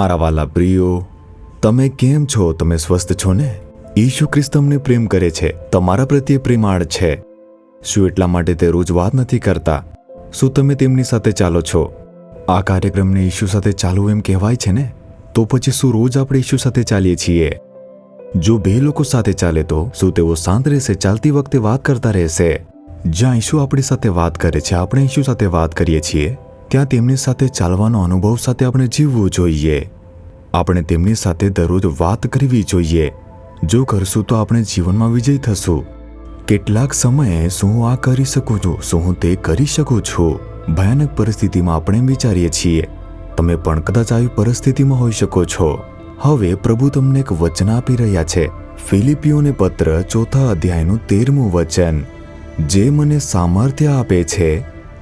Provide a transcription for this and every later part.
મારા વાલા પ્રિયો, તમે કેમ છો? તમે સ્વસ્થ છો ને? ઈસુ ખ્રિસ્ત તમને પ્રેમ કરે છે, તમારા પ્રત્યે પ્રેમાળ છે. શું એટલા માટે તે રોજ વાત નથી કરતા? શું તમે તેમની સાથે ચાલો છો? આ કાર્યક્રમને ઈસુ સાથે ચાલવું એમ કહેવાય છે ને, તો પછી શું રોજ આપણે ઈસુ સાથે ચાલીએ છીએ? જો બે લોકો સાથે ચાલે તો શું તેઓ શાંત રહેશે? ચાલતી વખતે વાત કરતા રહેશે? જ્યાં ઈસુ આપણી સાથે વાત કરે છે, આપણે ઈસુ સાથે વાત કરીએ છીએ, ત્યાં તેમની સાથે ચાલવાનો અનુભવ સાથે આપણે જીવવું જોઈએ. આપણે તેમની સાથે દરરોજ વાત કરવી જોઈએ. જો કરશું તો આપણે જીવનમાં વિજય થશું. કેટલાક સમયે શું હું આ કરી શકું છું? શું હું તે કરી શકું છું? ભયાનક પરિસ્થિતિમાં આપણે વિચારીએ છીએ. તમે પણ કદાચ આવી પરિસ્થિતિમાં હોઈ શકો છો. હવે પ્રભુ તમને એક વચન આપી રહ્યા છે. ફિલિપીઓને પત્ર 4 અધ્યાયનું 13મું વચન. જે મને સામર્થ્ય આપે છે,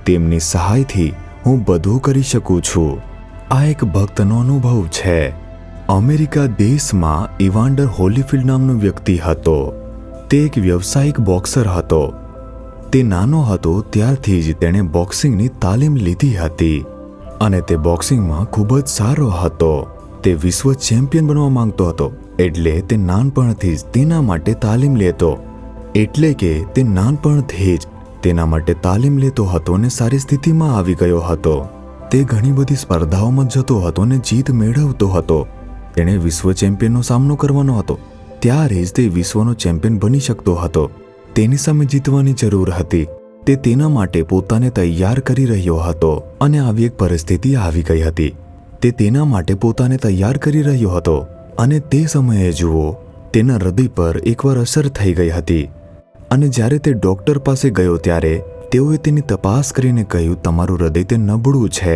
તેમની સહાયથી હું બધું કરી શકું છું. આ એક ભક્તનો અનુભવ છે. અમેરિકા દેશમાં ઇવાન્ડર હોલીફિલ્ડ નામનો વ્યક્તિ હતો. તે એક વ્યવસાયિક બોક્સર હતો. તે નાનો હતો ત્યારથી જ તેણે બોક્સિંગની તાલીમ લીધી હતી અને તે બોક્સિંગમાં ખૂબ જ સારો હતો. તે વિશ્વ ચેમ્પિયન બનવા માંગતો હતો, એટલે તે નાનપણથી જ તેના માટે તાલીમ લેતો. એટલે કે તે નાનપણથી જ તેના માટે તાલીમ લેતો હતો અને સારી સ્થિતિમાં આવી ગયો હતો. તે ઘણી બધી સ્પર્ધાઓમાં જતો હતો અને જીત મેળવતો હતો. તેણે વિશ્વ ચેમ્પિયનનો સામનો કરવાનો હતો, ત્યારે જ તે વિશ્વનો ચેમ્પિયન બની શકતો હતો. તેની સામે જીતવાની જરૂર હતી. તે તેના માટે પોતાને તૈયાર કરી રહ્યો હતો અને આવી એક પરિસ્થિતિ આવી ગઈ હતી. તે તેના માટે પોતાને તૈયાર કરી રહ્યો હતો અને તે સમયે જુઓ, તેના હૃદય પર એકવાર અસર થઈ ગઈ હતી અને જ્યારે તે ડૉક્ટર પાસે ગયો ત્યારે તેઓએ તેની તપાસ કરીને કહ્યું, તમારું હૃદય તે નબળું છે,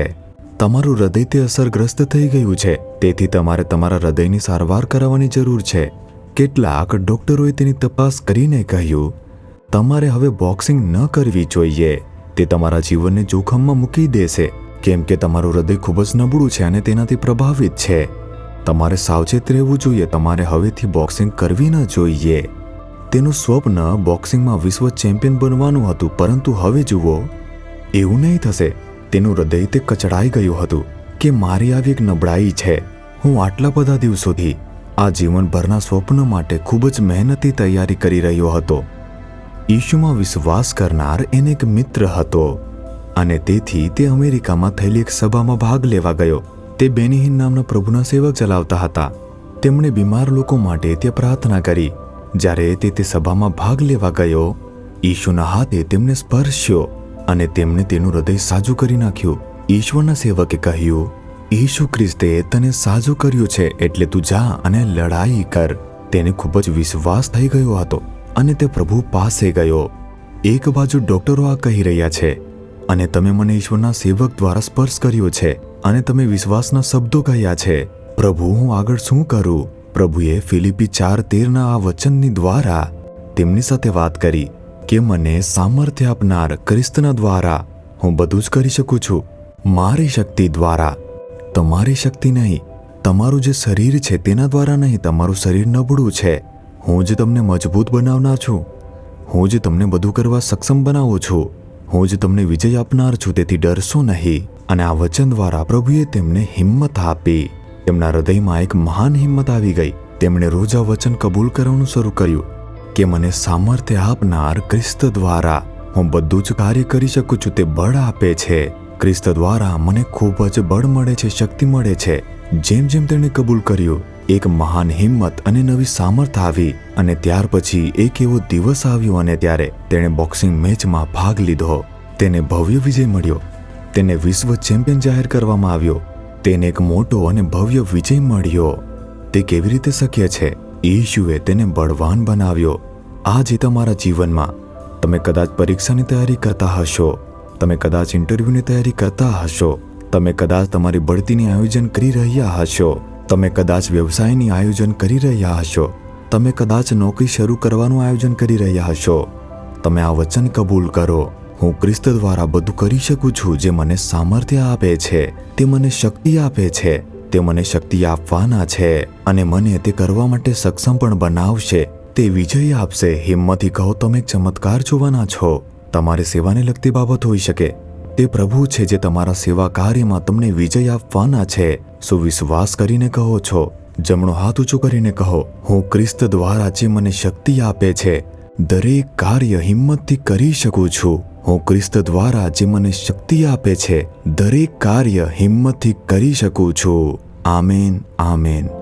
તમારું હૃદય તે અસરગ્રસ્ત થઈ ગયું છે, તેથી તમારે તમારા હૃદયની સારવાર કરાવવાની જરૂર છે. કેટલાક ડૉક્ટરોએ તેની તપાસ કરીને કહ્યું, તમારે હવે બોક્સિંગ ન કરવી જોઈએ. તે તમારા જીવનને જોખમમાં મૂકી દેશે, કેમ કે તમારું હૃદય ખૂબ જ નબળું છે અને તેનાથી પ્રભાવિત છે. તમારે સાવચેત રહેવું જોઈએ. તમારે હવેથી બોક્સિંગ કરવી ન જોઈએ. તેનું સ્વપ્ન બોક્સિંગમાં વિશ્વ ચેમ્પિયન બનવાનું હતું, પરંતુ હવે જુઓ, એવું નહીં થશે. તેનું હૃદય તે કચડાઈ ગયું હતું કે મારી આવી એક નબળાઈ છે. હું આટલા બધા દિવસોથી આ જીવનભરના સ્વપ્ન માટે ખૂબ જ મહેનતી તૈયારી કરી રહ્યો હતો. ઈશુમાં વિશ્વાસ કરનાર એને એક મિત્ર હતો અને તેથી તે અમેરિકામાં થયેલી એક સભામાં ભાગ લેવા ગયો. તે બેનીહિન નામના પ્રભુના સેવક ચલાવતા હતા. તેમણે બીમાર લોકો માટે ત્યાં પ્રાર્થના કરી. જ્યારે તે સભામાં ભાગ લેવા ગયો, ઈશુના હાથે તેમને સ્પર્શ્યો અને તેમણે તેનું હૃદય સાજું કરી નાખ્યું. ઈશ્વરના સેવકે કહ્યું, ઈસુ ખ્રિસ્તે તને સાજું કર્યું છે, એટલે તું જા અને લડાઈ કર. તેને ખૂબ જ વિશ્વાસ થઈ ગયો હતો અને તે પ્રભુ પાસે ગયો. એક બાજુ ડૉક્ટરો આ કહી રહ્યા છે અને તમે મને ઈશ્વરના સેવક દ્વારા સ્પર્શ કર્યો છે અને તમે વિશ્વાસના શબ્દો કહ્યા છે. પ્રભુ, હું આગળ શું કરું? પ્રભુએ ફિલિપી 4:13ના આ વચનની દ્વારા તેમની સાથે વાત કરી કે મને સામર્થ્ય આપનાર ખ્રિસ્તના દ્વારા હું બધું જ કરી શકું છું. મારી શક્તિ દ્વારા, તમારી શક્તિ નહીં. તમારું જે શરીર છે તેના દ્વારા નહીં. તમારું શરીર નબળું છે. હું જ તમને મજબૂત બનાવનાર છું. હું જ તમને બધું કરવા સક્ષમ બનાવું છું. હું જ તમને વિજય આપનાર છું, તેથી ડરશો નહીં. અને આ વચન દ્વારા પ્રભુએ તેમને હિંમત આપી. તેમના હૃદયમાં એક મહાન હિંમત આવી ગઈ. તેમણે રોજ આ વચન કબૂલ કરવાનું શરૂ કર્યું કે મને સામર્થ્ય આપનાર ખ્રિસ્ત દ્વારા હું બધું જ કાર્ય કરી શકું છું. તે બળ આપે છે. ખ્રિસ્ત દ્વારા મને ખૂબ જ બળ મળે છે, શક્તિ મળે છે. જેમ જેમ તેણે કબૂલ કર્યું, એક મહાન હિંમત અને નવી સામર્થ આવી. અને ત્યાર પછી એક એવો દિવસ આવ્યો અને ત્યારે તેણે બોક્સિંગ મેચમાં ભાગ લીધો. તેને ભવ્ય વિજય મળ્યો. તેને વિશ્વ ચેમ્પિયન જાહેર કરવામાં આવ્યો. તેને એક મોટો અને ભવ્ય વિજય મળ્યો. તે કેવી રીતે શક્ય છે? ઈશુએ તેને બળવાન બનાવ્યો. આજે તમારા જીવનમાં તમે કદાચ પરીક્ષાની તૈયારી કરતા હશો, તમે કદાચ ઇન્ટરવ્યૂની તૈયારી કરતા હશો, તમે કદાચ તમારી બઢતીની આયોજન કરી રહ્યા હશો, તમે કદાચ વ્યવસાયની આયોજન કરી રહ્યા હશો, તમે કદાચ નોકરી શરૂ કરવાનું આયોજન કરી રહ્યા હશો. તમે આ વચન કબૂલ કરો, હું ખ્રિસ્ત દ્વારા બધું કરી શકું છું. જે મને સામર્થ્ય આપે છે, તે મને શક્તિ આપે છે, તે મને શક્તિ આપવાના છે અને મને તે કરવા માટે સક્ષમ પણ બનાવશે. તે વિજય આપશે. હિંમતથી કહો, તમે એક ચમત્કાર જોવાના છો. તમારી સેવાને લગતી બાબત હોઈ શકે, તે પ્રભુ છે જે તમારા સેવા કાર્યમાં તમને વિજય આપવાના છે. શું વિશ્વાસ કરીને કહો છો? જમણો હાથ ઊંચો કરીને કહો, હું ખ્રિસ્ત દ્વારા જે મને શક્તિ આપે છે દરેક કાર્ય હિંમતથી કરી શકું છું. હું ખ્રિસ્ત દ્વારા જે મને શક્તિ આપે છે દરેક કાર્ય હિંમતથી કરી શકું છું. Amen, amen.